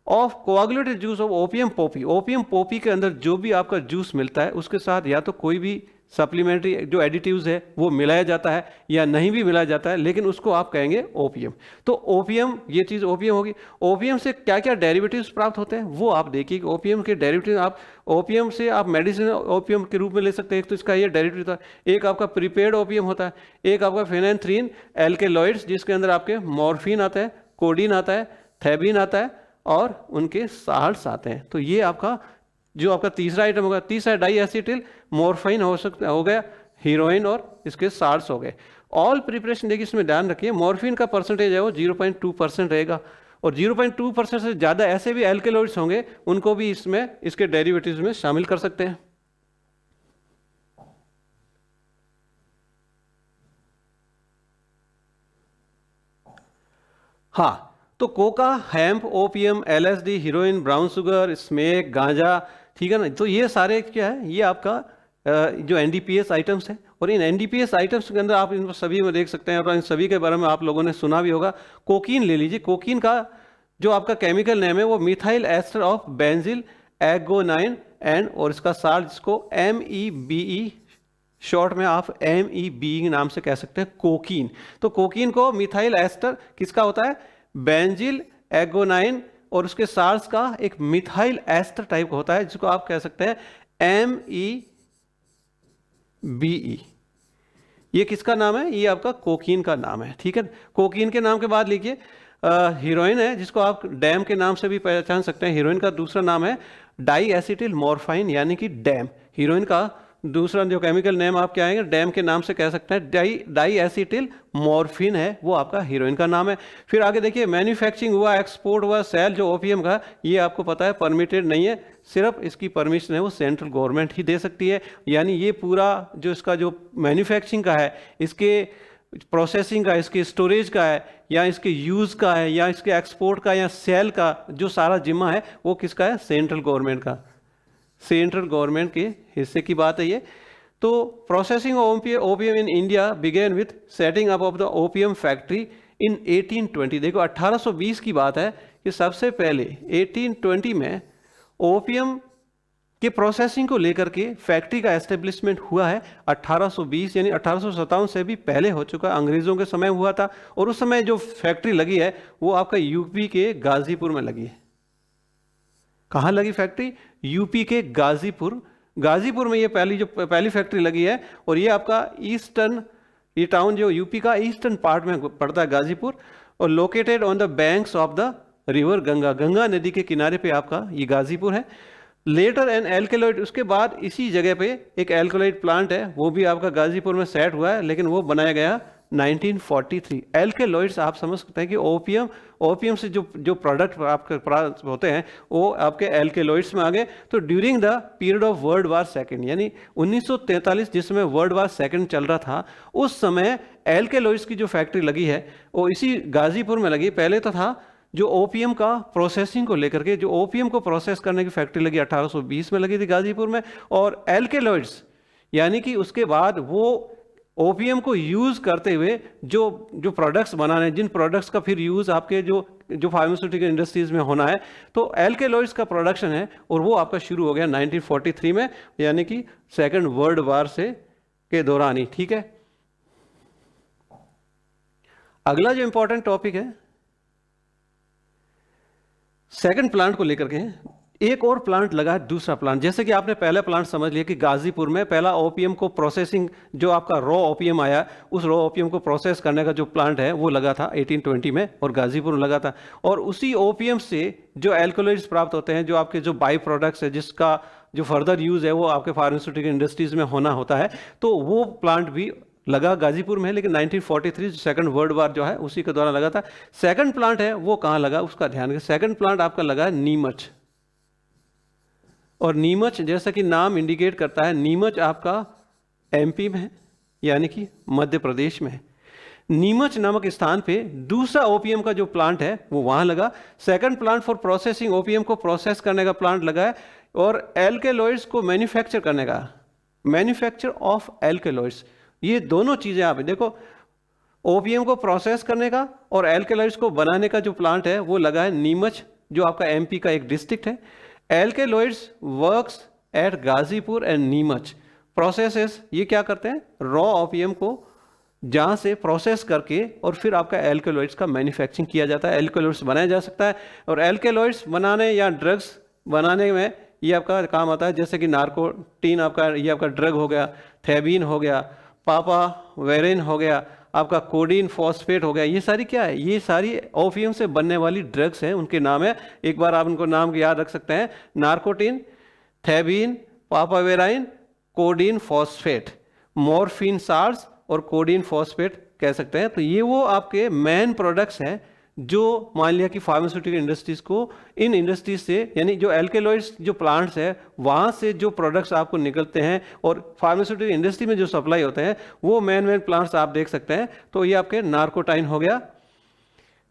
of coagulated juice of opium poppy. Opium poppy के अंदर जो भी आपका जूस मिलता है उसके साथ या तो कोई भी सप्लीमेंट्री जो एडिटिव्स है वो मिलाया जाता है या नहीं भी मिलाया जाता है, लेकिन उसको आप कहेंगे ओपियम। तो ओपियम, ये चीज़ ओपियम होगी। ओपियम से क्या क्या डेरिवेटिव्स प्राप्त होते हैं वो आप देखिए। ओपियम के डेरिवेटिव आप ओपियम से आप मेडिसिन ओपियम के रूप में ले सकते हैं। तो इसका ये डेरिवेटिव था, एक आपका प्रीपेड ओपियम होता है, एक आपका फेनेंथ्रीन एल्केलॉइड्स जिसके अंदर आपके मॉर्फिन आता है, कोडीन आता है, थैबिन आता है, और उनके साल्ट्स आते हैं। तो ये आपका जो आपका तीसरा आइटम होगा, तीसरा डाई एसिटिल मॉर्फिन हो सकता हो गया, हीरोइन और इसके साल्ट्स हो गए। ऑल प्रिपरेशन देखिए, इसमें ध्यान रखिए मॉर्फिन का परसेंटेज है वो 0.2% रहेगा, और 0.2% से ज़्यादा ऐसे भी एल्केलॉइड्स होंगे उनको भी इसमें इसके डेरिवेटिव्स में शामिल कर सकते हैं। हाँ, तो coca, hemp, opium, LSD, heroin, brown sugar, smack, ganja, ठीक है ना। तो ये सारे क्या है? ये आपका जो एनडीपीएस आइटम्स है, और इन एनडीपीएस आइटम्स के अंदर आप इन सभी में देख सकते हैं, और इन सभी के बारे में आप लोगों ने सुना भी होगा। कोकीन ले लीजिए, कोकीन का जो आपका केमिकल नेम है वो methyl ester of benzoyl ecgonine and, और इसका साल्ट जिसको MEBE शॉर्ट में आप MEBE नाम से कह सकते हैं, कोकीन। तो कोकीन को मिथाइल एस्टर किसका होता है? बेंजिल एगोनाइन, और उसके साल्ट्स का एक मिथाइल एस्टर टाइप का होता है जिसको आप कह सकते हैं MEBE। ये किसका नाम है? ये आपका कोकीन का नाम है, ठीक है। कोकीन के नाम के बाद लिखिए हीरोइन है जिसको आप डैम के नाम से भी पहचान सकते हैं। हीरोइन का दूसरा नाम है डाई एसिटिल मॉर्फाइन यानी कि डैम। हीरोइन का दूसरा जो केमिकल नेम आप क्या आएंगे डैम के नाम से कह सकते हैं। डाई एसिटिल मॉर्फिन है वो आपका हीरोइन का नाम है। फिर आगे देखिए मैन्युफैक्चरिंग हुआ, एक्सपोर्ट हुआ, सेल जो ओपीएम का, ये आपको पता है परमिटेड नहीं है, सिर्फ इसकी परमिशन है वो सेंट्रल गवर्नमेंट ही दे सकती है। यानी ये पूरा जो इसका जो मैन्युफैक्चरिंग का है, इसके प्रोसेसिंग का, इसके स्टोरेज का है, या इसके यूज़ का है, या इसके एक्सपोर्ट का, या सेल का जो सारा जिम्मा है वो किसका है? सेंट्रल गवर्नमेंट का। सेंट्रल गवर्नमेंट के हिस्से की बात है ये। तो processing opium in India began with setting up of the opium factory in 1820। देखो 1820 की बात है कि सबसे पहले 1820 में ओपीएम के प्रोसेसिंग को लेकर के फैक्ट्री का एस्टेब्लिशमेंट हुआ है। 1820 यानी 1857 से भी पहले हो चुका है, अंग्रेजों के समय हुआ था। और उस समय जो फैक्ट्री लगी है वो आपका यूपी के गाजीपुर में लगी है। कहाँ लगी फैक्ट्री? यूपी के गाजीपुर। गाजीपुर में ये पहली फैक्ट्री लगी है। और ये आपका ईस्टर्न, ये टाउन जो यूपी का ईस्टर्न पार्ट में पड़ता है गाजीपुर, और located on the banks of the river Ganga. Ganga नदी के किनारे पे आपका ये गाजीपुर है। लेटर एन एल्केलॉइड, उसके बाद इसी जगह पे एक एल्केलॉइड प्लांट है, वो भी आपका गाजीपुर में सेट हुआ है, लेकिन वो बनाया गया 1943। एल्केलॉइड्स आप समझ सकते हैं कि ओपीएम से जो प्रोडक्ट आपके प्राप्त होते हैं वो आपके एल्केलॉइड्स में आ गए। तो during the period of world war second, यानी 1943 जिसमें वर्ल्ड वार सेकेंड चल रहा था, उस समय एल्केलॉइड्स की जो फैक्ट्री लगी है वो इसी गाजीपुर में लगी। पहले तो था जो ओपीएम का प्रोसेसिंग को लेकर के, जो ओपीएम को प्रोसेस करने की फैक्ट्री लगी 1820 में लगी थी गाजीपुर में। और एल्केलॉइड्स यानी कि उसके बाद वो ओपीएम को यूज करते हुए जो प्रोडक्ट्स बनाने, जिन प्रोडक्ट्स का फिर यूज आपके जो फार्मास्यूटिकल इंडस्ट्रीज में होना है, तो एल्केलॉइड्स का प्रोडक्शन है और वो आपका शुरू हो गया 1943 में, यानी कि सेकेंड वर्ल्ड वार से के दौरान ही। ठीक है, अगला जो इंपॉर्टेंट टॉपिक है सेकंड प्लांट को लेकर के है। एक और प्लांट लगा है, दूसरा प्लांट। जैसे कि आपने पहला प्लांट समझ लिया कि गाजीपुर में पहला ओपीएम को प्रोसेसिंग, जो आपका रॉ ओपीएम आया, उस रॉ ओपीएम को प्रोसेस करने का जो प्लांट है वो लगा था 1820 में और गाजीपुर में लगा था। और उसी ओपीएम से जो एल्कोलॉइड्स प्राप्त होते हैं, जो आपके जो बाई प्रोडक्ट्स है, जिसका जो फर्दर यूज है वो आपके फार्मास्यूटिकल इंडस्ट्रीज में होना होता है, तो वो प्लांट भी लगा गाजीपुर में। लेकिन 1943 सेकंड वर्ल्ड वार जो है उसी के दौरान लगा था। सेकंड प्लांट है वो कहाँ लगा उसका ध्यान रखें। सेकंड प्लांट आपका लगा है नीमच। और नीमच जैसा कि नाम इंडिकेट करता है, नीमच आपका एमपी में है, यानी कि मध्य प्रदेश में है। नीमच नामक स्थान पे दूसरा ओपीएम का जो प्लांट है वो वहां लगा। Second plant for processing, opium को प्रोसेस करने का प्लांट लगा है। और एल्केलॉइड्स को मैन्युफैक्चर करने का, मैन्युफैक्चर ऑफ एल्केलॉइड्स, ये दोनों चीजें आप देखो, ओपीएम को प्रोसेस करने का और एल्केलॉइड्स को बनाने का जो प्लांट है वो लगा है नीमच, जो आपका एमपी का एक डिस्ट्रिक्ट है। Alkaloids works at Ghazipur and Neemuch. Processes, ये क्या करते हैं, रॉ ओपीएम को जहां से प्रोसेस करके और फिर आपका एल्केलॉइड्स का मैन्युफैक्चरिंग किया जाता है, एल्केलॉइड्स बनाया जा सकता है। और एल्केलॉइड्स बनाने या ड्रग्स बनाने में ये आपका काम आता है, जैसे कि नार्कोटीन आपका, ये आपका ड्रग हो गया, थेबीन हो गया, पापावेरिन हो गया, आपका कोडीन फॉस्फेट हो गया। ये सारी क्या है, ये सारी ओपीएम से बनने वाली ड्रग्स हैं, उनके नाम है। एक बार आप उनको नाम याद रख सकते हैं, नार्कोटीन, थेबीन, पापावेराइन, कोडीन फॉस्फेट, मॉर्फिन साल्ट्स और कोडीन फॉस्फेट कह सकते हैं। तो ये वो आपके मेन प्रोडक्ट्स हैं जो मान लिया कि फार्मास्यूटिकल इंडस्ट्रीज को, इन इंडस्ट्रीज से, यानी जो एल्केलॉइड्स जो प्लांट्स है वहां से जो प्रोडक्ट्स आपको निकलते हैं और फार्मास्यूटिकल इंडस्ट्री में जो सप्लाई होते हैं, वो मेन प्लांट्स आप देख सकते हैं। तो ये आपके नार्कोटाइन हो गया,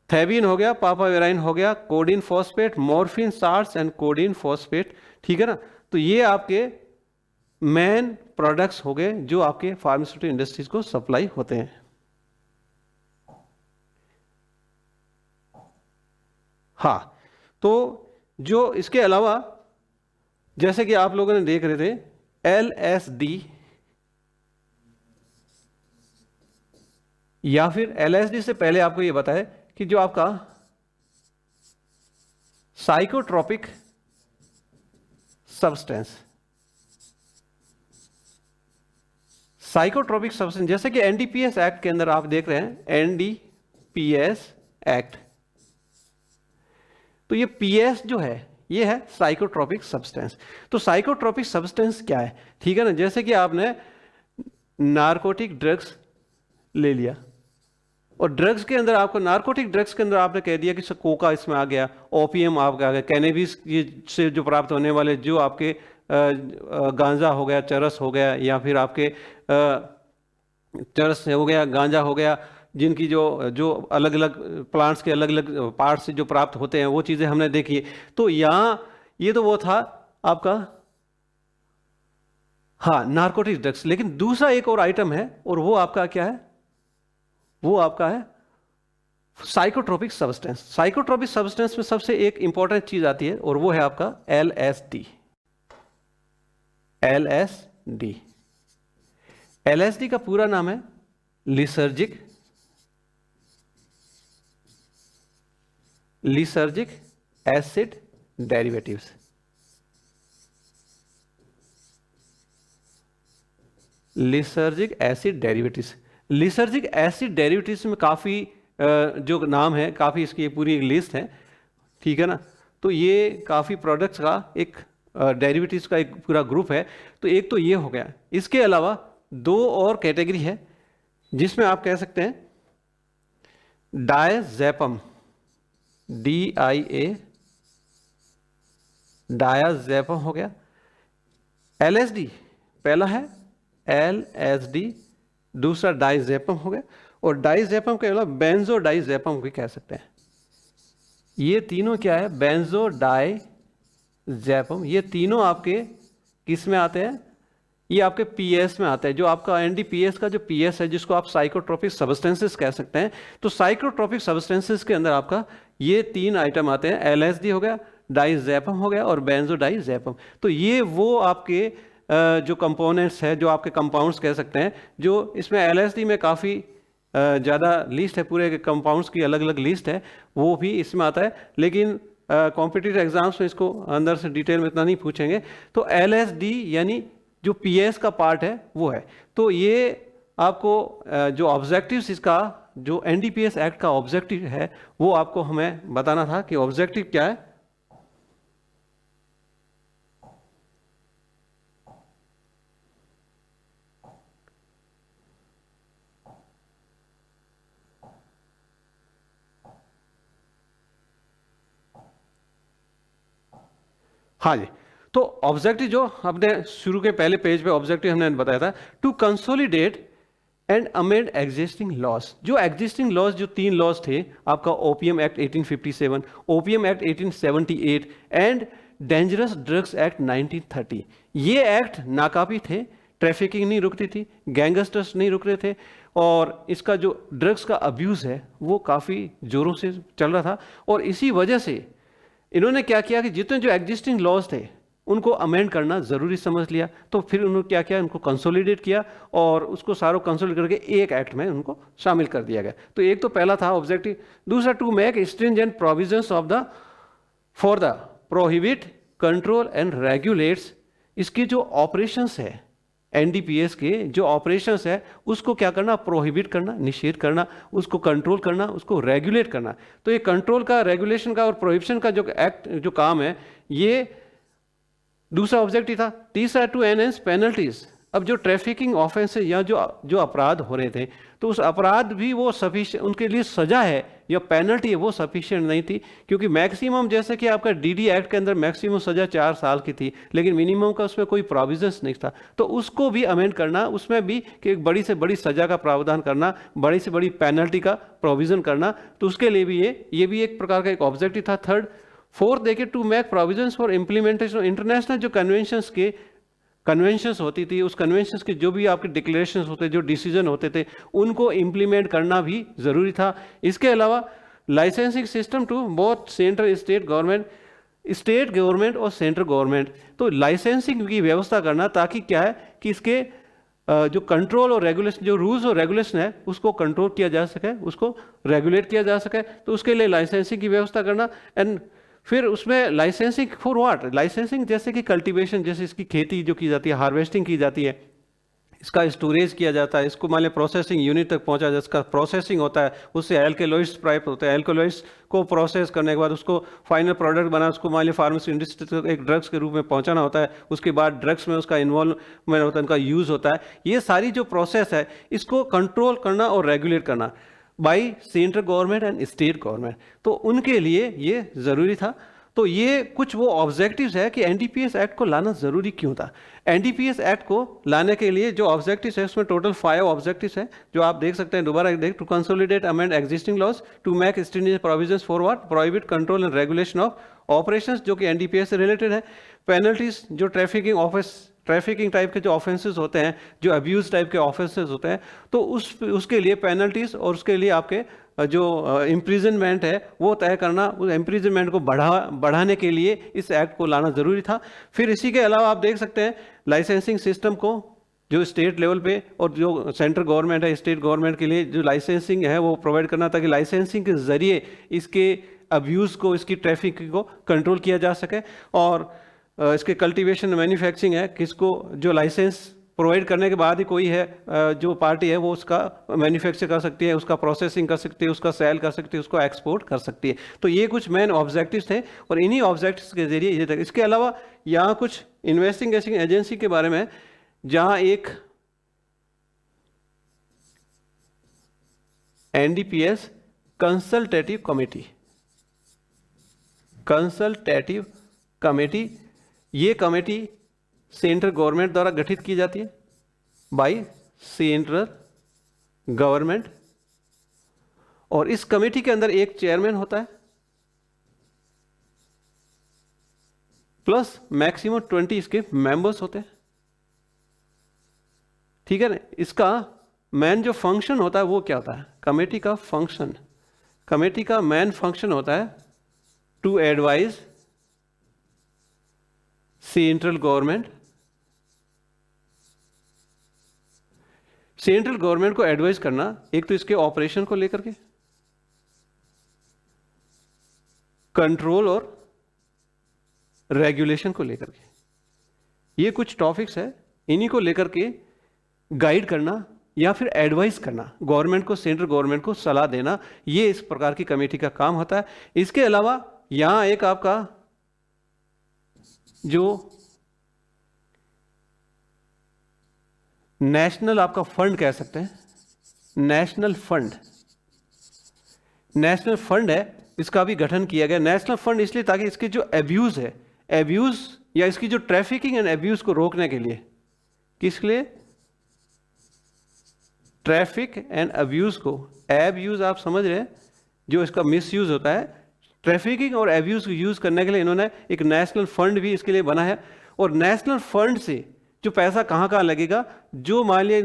थेबीन हो गया, पापावेराइन हो गया, codeine phosphate, morphine salts and codeine phosphate. ठीक है ना, तो ये आपके मेन प्रोडक्ट्स हो गए जो आपके फार्मास्यूटिकल इंडस्ट्रीज को सप्लाई होते हैं। हाँ, तो जो इसके अलावा जैसे कि आप लोगों ने देख रहे थे एलएसडी या फिर एलएसडी से पहले आपको यह बताया कि जो आपका साइकोट्रोपिक सब्सटेंस, साइकोट्रोपिक सब्सटेंस जैसे कि एनडीपीएस एक्ट के अंदर आप देख रहे हैं, एनडीपीएस एक्ट तो ये PS जो है ये है साइकोट्रोपिक सब्सटेंस। तो साइकोट्रोपिक सब्सटेंस क्या है, ठीक है ना, जैसे कि आपने नारकोटिक ड्रग्स ले लिया और ड्रग्स के अंदर आपको, नारकोटिक ड्रग्स के अंदर आपने कह दिया कि कोका इसमें आ गया, ओपीएम आपका आ गया, कैनेबिस से जो प्राप्त होने वाले जो आपके गांजा हो गया, चरस हो गया, या फिर आपके चरस हो गया, गांजा हो गया, जिनकी जो अलग अलग प्लांट्स के अलग अलग पार्ट से जो प्राप्त होते हैं वो चीज़ें हमने देखी। तो यहाँ ये तो वो था आपका, हाँ, नारकोटिक ड्रग्स। लेकिन दूसरा एक और आइटम है और वो आपका क्या है, वो आपका है साइकोट्रोपिक सब्सटेंस। साइकोट्रोपिक सब्सटेंस में सबसे एक इंपॉर्टेंट चीज आती है और वो है आपका LSD। LSD, LSD का पूरा नाम है lysergic acid derivatives. Lysergic acid derivatives. Lysergic acid derivatives में काफ़ी जो नाम है, काफ़ी इसकी पूरी एक लिस्ट है, ठीक है ना। तो ये काफ़ी प्रोडक्ट्स का एक डेरिवेटिव्स का एक पूरा ग्रुप है। तो एक तो ये हो गया, इसके अलावा दो और कैटेगरी है जिसमें आप कह सकते हैं डायजेपम, DIA, डायजेपम हो गया। LSD पहला है LSD, दूसरा डाइजेपम हो गया, और डाइजेपम के अलावा बेंजोडाइजेपम भी कह सकते हैं। ये तीनों क्या है, बेंजोडाइजेपम, ये तीनों आपके किस में आते हैं, ये आपके PS में आते हैं। जो आपका NDPS का जो PS है, जिसको आप साइकोट्रोपिक सब्सटेंसेस कह सकते हैं। तो साइकोट्रोपिक सब्सटेंसेस के अंदर आपका ये तीन आइटम आते हैं, LSD हो गया, डाइजेपम हो गया और बेंजोडाइजेपम। तो ये वो आपके जो कंपोनेंट्स है, जो आपके कंपाउंड्स कह सकते हैं, जो इसमें LSD में काफ़ी ज़्यादा लिस्ट है, पूरे कंपाउंड्स की अलग अलग लिस्ट है, वो भी इसमें आता है। लेकिन कॉम्पिटिटिव एग्जाम्स में इसको अंदर से डिटेल में इतना नहीं पूछेंगे। तो LSD यानी जो PS का पार्ट है वो है। तो ये आपको जो ऑब्जेक्टिव्स इसका, जो NDPS एक्ट का ऑब्जेक्टिव है, वो आपको हमें बताना था कि ऑब्जेक्टिव क्या है। हाँ जी, तो ऑब्जेक्टिव जो हमने शुरू के पहले पेज पे ऑब्जेक्टिव हमने बताया था, to consolidate and amend existing laws. जो एग्जिस्टिंग लॉस, जो तीन लॉस थे आपका, opium act 1857, opium act 1878 and dangerous drugs act 1930। ये एक्ट नाकाफी थे, ट्रैफिकिंग नहीं रुकती थी, गैंगस्टर्स नहीं रुक रहे थे, और इसका जो ड्रग्स का अब्यूज़ है वो काफ़ी ज़ोरों से चल रहा था। और इसी वजह से इन्होंने क्या किया कि जितने जो एग्जिस्टिंग लॉज थे उनको अमेंड करना ज़रूरी समझ लिया। तो फिर उन्होंने क्या किया, उनको कंसोलिडेट किया और उसको सारों कंसोलिडेट करके एक एक्ट में उनको शामिल कर दिया गया। तो एक तो पहला था ऑब्जेक्टिव। दूसरा, to make stringent provisions of the for the prohibit, control and regulates. इसकी जो ऑपरेशंस है, NDPS के जो ऑपरेशंस है, उसको क्या करना, प्रोहिबिट करना, निषेध करना, उसको कंट्रोल करना, उसको रेगुलेट करना। तो ये कंट्रोल का, रेगुलेशन का और प्रोहिबिशन का जो एक्ट, जो काम है, ये दूसरा ऑब्जेक्टिव था। तीसरा, टू एनहेंस पेनल्टीज। अब जो ट्रैफिकिंग ऑफेंस या जो अपराध हो रहे थे, तो उस अपराध भी वो सफिशिएंट, उनके लिए सजा है या पेनल्टी है वो सफिशिएंट नहीं थी। क्योंकि मैक्सिमम, जैसे कि आपका DD एक्ट के अंदर मैक्सिमम सजा 4 साल की थी, लेकिन मिनिमम का उसमें कोई प्रोविजंस नहीं था। तो उसको भी अमेंड करना, उसमें भी कि एक बड़ी से बड़ी सजा का प्रावधान करना, बड़ी से बड़ी पेनल्टी का प्रोविजन करना। तो उसके लिए भी ये भी एक प्रकार का एक ऑब्जेक्टिव था। थर्ड, फोर्थ देखिए, to make provisions for implementation international जो कन्वेंशंस के कन्वेंशंस होती थी, उस कन्वेंशंस के जो भी आपके डिक्लेरेशंस होते, जो डिसीजन होते थे, उनको इम्प्लीमेंट करना भी ज़रूरी था। इसके अलावा licensing system to both central state government और सेंट्रल गवर्नमेंट। तो लाइसेंसिंग की व्यवस्था करना, ताकि क्या है कि इसके जो कंट्रोल और रेगुलेशन, जो रूल्स और रेगुलेशन है, उसको कंट्रोल किया जा सके, उसको रेगुलेट किया जा सके। तो उसके लिए लाइसेंसिंग की व्यवस्था करना। एंड फिर उसमें लाइसेंसिंग फॉर व्हाट, लाइसेंसिंग जैसे कि कल्टीवेशन, जैसे इसकी खेती जो की जाती है, हार्वेस्टिंग की जाती है, इसका स्टोरेज किया जाता है, इसको मान लिया प्रोसेसिंग यूनिट तक पहुंचा जाता है, इसका प्रोसेसिंग होता है, उससे एल्केलॉइड्स प्राप्त होते हैं, एल्केलॉइड्स को प्रोसेस करने के बाद उसको फाइनल प्रोडक्ट बना, उसको मान लिया फार्मेसी इंडस्ट्री तक एक ड्रग्स के रूप में पहुंचाना होता है, उसके बाद ड्रग्स में उसका इन्वॉल्वमेंट होता है, उनका यूज़ होता है। ये सारी जो प्रोसेस है इसको कंट्रोल करना और रेगुलेट करना by central government and state government, तो उनके लिए ये ज़रूरी था। तो ये कुछ वो ऑब्जेक्टिव्स है कि एनडीपीएस एक्ट को लाना ज़रूरी क्यों था। एनडीपीएस एक्ट को लाने के लिए जो ऑब्जेक्टिव्स है उसमें टोटल 5 ऑब्जेक्टिव्स हैं, जो आप देख सकते हैं, दोबारा देख, to consolidate amend existing laws, to make stringent provisions for what, prohibit control and regulation of operations, जो कि एनडीपीएस से रिलेटेड है। पेनल्टीज, जो ट्रैफिकिंग टाइप के जो ऑफेंसेस होते हैं, जो अब्यूज़ टाइप के ऑफेंसेस होते हैं, तो उसके लिए पेनल्टीज और उसके लिए आपके जो इम्प्रिजनमेंट है वो तय करना, उस इम्प्रिजनमेंट को बढ़ाने के लिए इस एक्ट को लाना ज़रूरी था। फिर इसी के अलावा आप देख सकते हैं लाइसेंसिंग सिस्टम को, जो स्टेट लेवल पे और जो सेंट्रल गवर्नमेंट है, स्टेट गवर्नमेंट के लिए जो लाइसेंसिंग है वो प्रोवाइड करना, ताकि लाइसेंसिंग के ज़रिए इसके अब्यूज़ को, इसकी ट्रैफिक को कंट्रोल किया जा सके। और इसके कल्टीवेशन मैन्युफैक्चरिंग है, किसको जो लाइसेंस प्रोवाइड करने के बाद ही कोई है जो पार्टी है वो उसका मैन्युफैक्चर कर सकती है, उसका प्रोसेसिंग कर सकती है, उसका सेल कर सकती है, उसको एक्सपोर्ट कर सकती है। तो ये कुछ मेन ऑब्जेक्टिव्स थे और इन्हीं ऑब्जेक्टिव्स के जरिए ये तक। इसके अलावा यहाँ कुछ इन्वेस्टिगेशन एजेंसी के बारे में, जहाँ एक एनडीपीएस कंसल्टेटिव कमेटी, ये कमेटी सेंट्रल गवर्नमेंट द्वारा गठित की जाती है, बाय सेंट्रल गवर्नमेंट, और इस कमेटी के अंदर एक चेयरमैन होता है प्लस मैक्सिमम 20 इसके मेंबर्स होते हैं। ठीक है ना। इसका मेन जो फंक्शन होता है वो क्या होता है, कमेटी का मेन फंक्शन होता है टू एडवाइज सेंट्रल गवर्नमेंट को एडवाइज करना, एक तो इसके ऑपरेशन को लेकर के, कंट्रोल और रेगुलेशन को लेकर के। ये कुछ टॉपिक्स है, इन्हीं को लेकर के गाइड करना या फिर एडवाइस करना, गवर्नमेंट को, सेंट्रल गवर्नमेंट को सलाह देना, ये इस प्रकार की कमेटी का काम होता है। इसके अलावा यहां एक आपका जो नेशनल आपका फंड कह सकते हैं, नेशनल फंड है, इसका भी गठन किया गया। नेशनल फंड इसलिए ताकि इसके जो एब्यूज या इसकी जो ट्रैफिकिंग एंड एब्यूज को रोकने के लिए, किसके लिए, ट्रैफिक एंड अब्यूज को, एब्यूज आप समझ रहे हैं, जो इसका मिसयूज होता है, ट्रैफिकिंग और एब्यूज को यूज करने के लिए इन्होंने एक नेशनल फंड भी इसके लिए बना है। और नेशनल फंड से जो पैसा कहाँ कहाँ लगेगा, जो मान लिया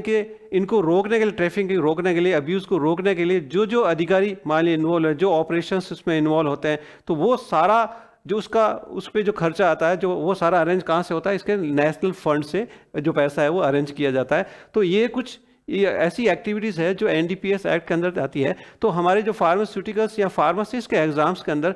इनको रोकने के लिए, ट्रैफिकिंग रोकने के लिए, अब्यूज़ को रोकने के लिए जो अधिकारी मान लिया इन्वॉल्व है, जो ऑपरेशंस उसमें इन्वॉल्व होते हैं, तो वो सारा जो उस पर जो खर्चा आता है, जो वो सारा अरेंज कहाँ से होता है, इसके नेशनल फंड से जो पैसा है वो अरेंज किया जाता है। तो ये कुछ ऐसी एक्टिविटीज़ है जो एनडीपीएस एक्ट के अंदर आती है। तो हमारे जो फार्मास्यूटिकल्स या फार्मासिस्ट के एग्जाम्स के अंदर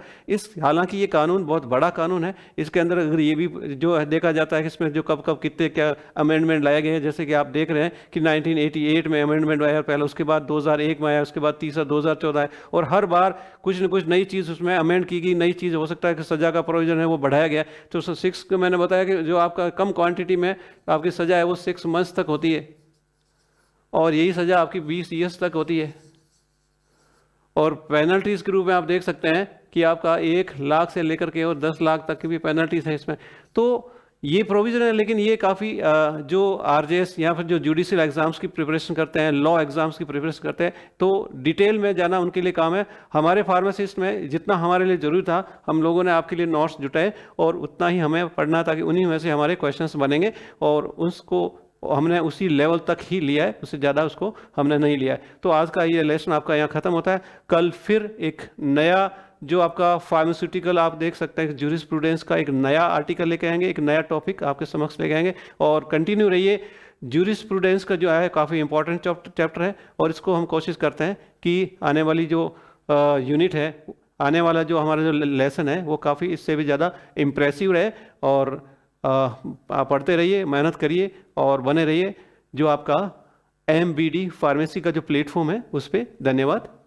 हालांकि ये कानून बहुत बड़ा कानून है, इसके अंदर अगर ये भी जो देखा जाता है कि इसमें जो कब कितने क्या अमेंडमेंट लाए गए हैं, जैसे कि आप देख रहे हैं कि 1988 में अमेंडमेंट आया पहले, उसके बाद 2001 में आया, उसके बाद तीसरा 2014 है, और हर बार कुछ न कुछ नई चीज़ उसमें अमेंड की गई, नई चीज़ हो सकता है कि सज़ा का प्रोविजन है वो बढ़ाया गया। तो 6 को मैंने बताया कि जो आपका कम क्वान्टिटी में आपकी सज़ा है वो 6 मंथ्स तक होती है, और यही सज़ा आपकी 20 ईयर्स तक होती है। और पेनल्टीज़ के रूप में आप देख सकते हैं कि आपका 1 लाख से लेकर के और 10 लाख तक की भी पेनल्टीज़ है इसमें। तो ये प्रोविज़न है, लेकिन ये काफ़ी जो आरजेएस या फिर जो जुडिशियल एग्ज़ाम्स की प्रिपरेशन करते हैं, लॉ एग्ज़ाम्स की प्रिपरेशन करते हैं, तो डिटेल में जाना उनके लिए काम है। हमारे फार्मासिस्ट में जितना हमारे लिए ज़रूरी था, हम लोगों ने आपके लिए नोट्स जुटाए और उतना ही हमें पढ़ना, ताकि उन्हीं में से हमारे क्वेश्चंस बनेंगे, और उसको हमने उसी लेवल तक ही लिया है, उससे ज़्यादा उसको हमने नहीं लिया है। तो आज का ये लेसन आपका यहाँ ख़त्म होता है। कल फिर एक नया जो आपका फार्मास्यूटिकल आप देख सकते हैं, ज्यूरिस्प्रूडेंस का एक नया आर्टिकल लेके आएंगे, एक नया टॉपिक आपके समक्ष लेके आएंगे, और कंटिन्यू रहिए। ज्यूरिस्प्रूडेंस का जो है काफ़ी इंपॉर्टेंट चैप्टर है, और इसको हम कोशिश करते हैं कि आने वाली जो यूनिट है, आने वाला जो हमारा जो लेसन है वो काफ़ी इससे भी ज़्यादा इम्प्रेसिव रहे। और आप पढ़ते रहिए, मेहनत करिए और बने रहिए। जो आपका MBD फार्मेसी का जो प्लेटफॉर्म है उस पर। धन्यवाद।